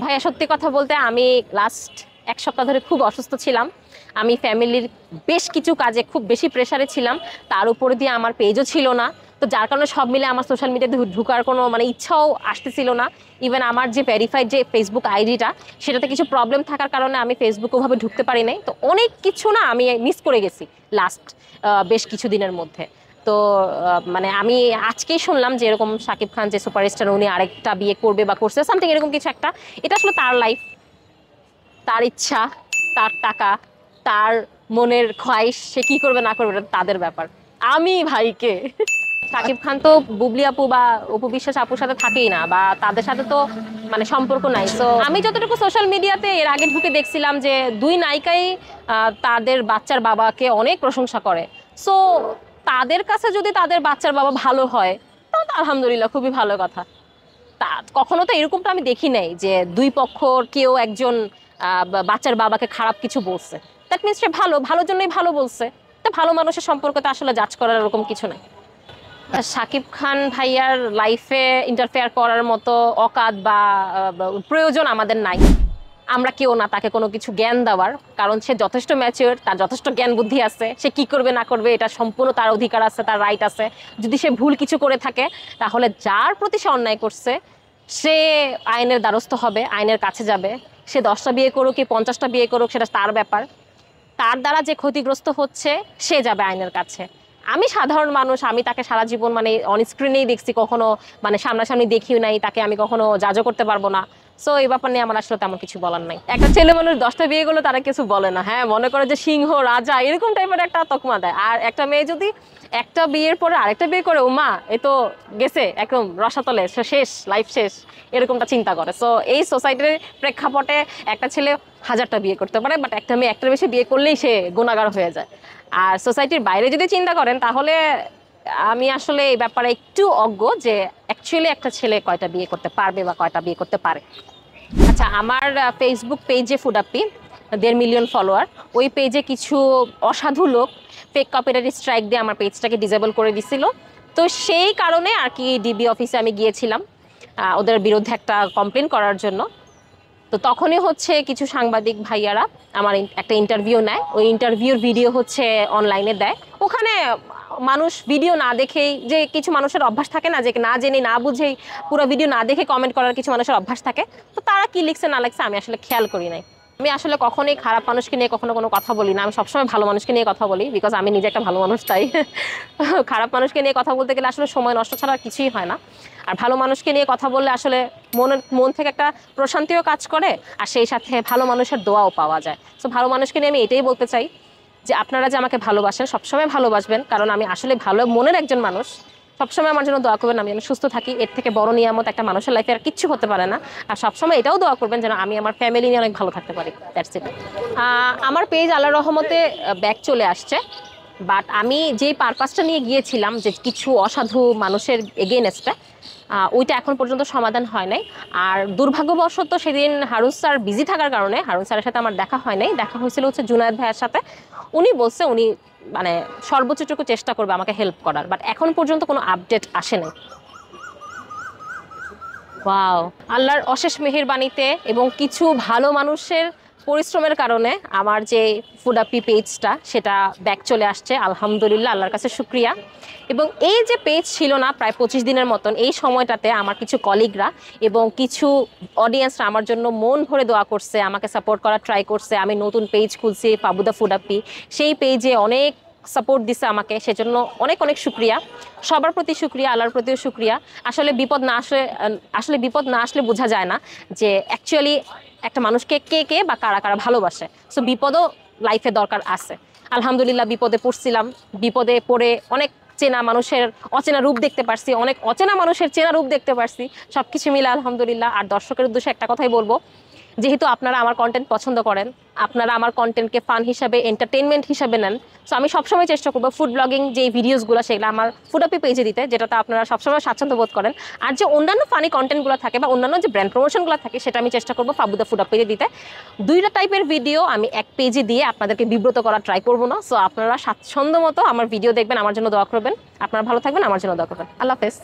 ভাইয়া সত্যি কথা বলতে আমি লাস্ট এক সপ্তাহ ধরে খুব অসুস্থ ছিলাম। আমি ফ্যামিলির বেশ কিছু কাজে খুব বেশি প্রেসারে ছিলাম, তার উপরে দিয়ে আমার পেজও ছিল না। তো যার কারণে সব মিলে আমার সোশ্যাল মিডিয়াতে ঢুকার কোনো ইচ্ছাও আসতেছিল না। ইভেন আমার যে ভেরিফাইড যে ফেসবুক আইডিটা, সেটাতে কিছু প্রবলেম থাকার কারণে আমি ফেসবুকে ওভাবে ঢুকতে পারি নাই। তো অনেক কিছু আমি মিস করে গেছি লাস্ট বেশ কিছু দিনের মধ্যে। তো আমি আজকেই শুনলাম যে এরকম শাকিব খান যে সুপারস্টার, উনি আরেকটা বিয়ে করবে বা করছে সামথিং এরকম কিছু একটা। এটা আসলে তার লাইফ, তার ইচ্ছা, তার টাকা, তার মনের খোয়াইশ, সে কি করবে না করবে এটা তাদের ব্যাপার। আমি ভাইকে শাকিব খান তো বুবলি আপু বা অপু বিশ্বাস আপুর সাথে থাকেই না, বা তাদের সাথে তো সম্পর্ক নাই। তো আমি যতটুকু সোশ্যাল মিডিয়াতে এর আগে ঢুকে দেখছিলাম যে দুই নায়িকাই তাদের বাচ্চার বাবাকে অনেক প্রশংসা করে। সো তাদের কাছে যদি তাদের বাচ্চার বাবা ভালো হয় তাহলে তো আলহামদুলিল্লাহ, খুবই ভালো কথা। তা কখনো তো এরকমটা আমি দেখি নাই যে দুই পক্ষ কেউ একজন বাচ্চার বাবাকে খারাপ কিছু বলছে। দ্যাট মিনস সে ভালো, ভালোর জন্যই ভালো বলছে। তো ভালো মানুষের সম্পর্কে তো আসলে জাজ করার এরকম কিছু নাই। শাকিব খান ভাইয়ার লাইফে ইন্টারফেয়ার করার মতো অকাত বা প্রয়োজন আমাদের নাই। আমরা কেউ না তাকে কোনো কিছু জ্ঞান দেওয়ার, কারণ সে যথেষ্ট ম্যাচিওর, তার যথেষ্ট জ্ঞান বুদ্ধি আছে। সে কি করবে না করবে এটা সম্পূর্ণ তার অধিকার আছে, তার রাইট আছে। যদি সে ভুল কিছু করে থাকে তাহলে যার প্রতি সে অন্যায় করছে সে আইনের দ্বারস্থ হবে, আইনের কাছে যাবে। সে 10টা বিয়ে করুক কি 50টা বিয়ে করুক সেটা তার ব্যাপার। তার দ্বারা যে ক্ষতিগ্রস্ত হচ্ছে সে যাবে আইনের কাছে। আমি সাধারণ মানুষ, আমি তাকে সারা জীবন অন স্ক্রিনেই দেখছি, কখনো সামনাসামনি দেখিও নাই তাকে, আমি কখনো জাজও করতে পারবো না। সো এই ব্যাপার নিয়ে আমার আসলে তেমন কিছু বলার নাই। একটা ছেলে মানুষ 10টা বিয়ে করলে তারা কিছু বলে না, হ্যাঁ মনে করে যে সিংহ রাজা এরকম টাইপের একটা তকমা দেয়। আর একটা মেয়ে যদি একটা বিয়ের পরে আরেকটা বিয়ে করে, ও মা এ তো গেছে একদম রসাতলে, শেষ, লাইফ শেষ, এরকমটা চিন্তা করে। সো এই সোসাইটির প্রেক্ষাপটে একটা ছেলে 1000টা বিয়ে করতে পারে, বাট একটা মেয়ে একটার বেশি বিয়ে করলেই সে গুণাগার হয়ে যায়। আর সোসাইটির বাইরে যদি চিন্তা করেন তাহলে আমি আসলে এই ব্যাপারে একটু অজ্ঞ যে অ্যাকচুয়ালি একটা ছেলে কয়টা বিয়ে করতে পারবে বা কয়টা বিয়ে করতে পারে। আচ্ছা, আমার ফেসবুক পেজে ফুডাপ্পি 1.5 মিলিয়ন ফলোয়ার, ওই পেজে কিছু অসাধু লোক ফেক কপিরাইট স্ট্রাইক দিয়ে আমার পেজটাকে ডিসেবল করে দিছিল। তো সেই কারণে আর কি ডিবি অফিসে আমি গিয়েছিলাম ওদের বিরুদ্ধে একটা কমপ্লেন করার জন্য। তো তখনই কিছু সাংবাদিক ভাইয়ারা আমার একটা ইন্টারভিউ নেয়, ওই ইন্টারভিউর ভিডিও অনলাইনে দেয়। ওখানে মানুষ ভিডিও না দেখেই, যে কিছু মানুষের অভ্যাস থাকে না যে না জেনে না বুঝেই পুরো ভিডিও না দেখে কমেন্ট করার কিছু মানুষের অভ্যাস থাকে। তো তারা কি লিখছে না লিখছে আমি আসলে খেয়াল করি নাই। আমি আসলে কখনোই খারাপ মানুষকে নিয়ে কখনো কোনো কথা বলি না, আমি সবসময় ভালো মানুষকে নিয়ে কথা বলি, বিকজ আমি নিজে একটা ভালো মানুষ। তাই খারাপ মানুষকে নিয়ে কথা বলতে গেলে আসলে সময় নষ্ট ছাড়া কিছুই হয় না। আর ভালো মানুষকে নিয়ে কথা বললে আসলে মন থেকে একটা প্রশান্তিও কাজ করে, আর সেই সাথে ভালো মানুষের দোয়াও পাওয়া যায়। সো ভালো মানুষকে নিয়ে আমি এটাই বলতে চাই যে আপনারা যে আমাকে ভালোবাসেন সবসময় ভালোবাসবেন, কারণ আমি আসলে ভালো মনের একজন মানুষ। সবসময় আমার জন্য দোয়া করবেন আমি যেন সুস্থ থাকি, এর থেকে বড় নিয়ামত একটা মানুষের লাইফে আর কিচ্ছু হতে পারে না। আর সবসময় এটাও দোয়া করবেন যেন আমি আমার ফ্যামিলি নিয়ে অনেক ভালো থাকতে পারি। That's it. আমার পেজ আল্লাহর রহমতে ব্যাক চলে আসছে, বাট আমি যেই পারপাসটা নিয়ে গিয়েছিলাম যে কিছু অসাধু মানুষের এগেইনস্টে, ওইটা এখন পর্যন্ত সমাধান হয় নাই। আর দুর্ভাগ্যবশত সেদিন হারুন স্যার বিজি থাকার কারণে হারুন স্যারের সাথে আমার দেখা হয় নাই। দেখা হয়েছিল জুনায়েদ ভাইয়ের সাথে। উনি বলছে উনি সর্বোচ্চটুকু চেষ্টা করবে আমাকে হেল্প করার, বাট এখন পর্যন্ত কোনো আপডেট আসে নাই। ওয়াও, আল্লাহর অশেষ মেহেরবানিতে এবং কিছু ভালো মানুষের পরিশ্রমের কারণে আমার যে ফুডাপ্পি পেজটা সেটা ব্যাক চলে আসছে, আলহামদুলিল্লাহ, আল্লাহর কাছে শুক্রিয়া। এবং এই যে পেজ ছিল না প্রায় 25 দিনের মতন, এই সময়টাতে আমার কিছু কলিগরা এবং কিছু অডিয়েন্সরা আমার জন্য মন ভরে দোয়া করছে, আমাকে সাপোর্ট করার ট্রাই করছে। আমি নতুন পেজ খুলছি ফাবুদা ফুডাপ্পি, সেই পেজে অনেক সাপোর্ট দিছে আমাকে, সেজন্য অনেক অনেক শুক্রিয়া। সবার প্রতি শুক্রিয়া, আল্লাহর প্রতিও শুক্রিয়া। আসলে বিপদ না আসলে বোঝা যায় না যে অ্যাকচুয়ালি একটা মানুষকে কে কে বা কারা কারা ভালোবাসে। সো বিপদও লাইফে দরকার আছে। আলহামদুলিল্লাহ বিপদে পড়ছিলাম, বিপদে পড়ে অনেক চেনা মানুষের অচেনা রূপ দেখতে পারছি, অনেক অচেনা মানুষের চেনা রূপ দেখতে পারছি। সব কিছু মিলে আলহামদুলিল্লাহ। আর দর্শকের উদ্দেশ্যে একটা কথাই বলবো, যেহেতু আপনারা আমার কন্টেন্ট পছন্দ করেন, আপনারা আমার কন্টেন্টকে ফান হিসাবে, এন্টারটেনমেন্ট হিসাবে নেন, সো আমি সবসময় চেষ্টা করবো ফুড ব্লগিং যে ভিডিওসগুলো সেগুলো আমার ফুডাপ্পি পেজে দিতে, যেটাতে আপনারা সবসময় স্বাচ্ছন্দ্য বোধ করেন। আর যে অন্যান্য ফানি কন্টেন্টগুলো থাকে বা অন্যান্য যে ব্র্যান্ড প্রমোশনগুলো থাকে সেটা আমি চেষ্টা করবো ফাবুদা ফুডাপ্পি পেজে দিতে। দুইটা টাইপের ভিডিও আমি এক পেজে দিয়ে আপনাদেরকে বিব্রত করার ট্রাই করবো না। সো আপনারা স্বাচ্ছন্দ্য মতো আমার ভিডিও দেখবেন, আমার জন্য দোয়া করবেন। আপনারা ভালো থাকবেন, আমার জন্য দোয়া করবেন। আল্লাহ হাফেজ।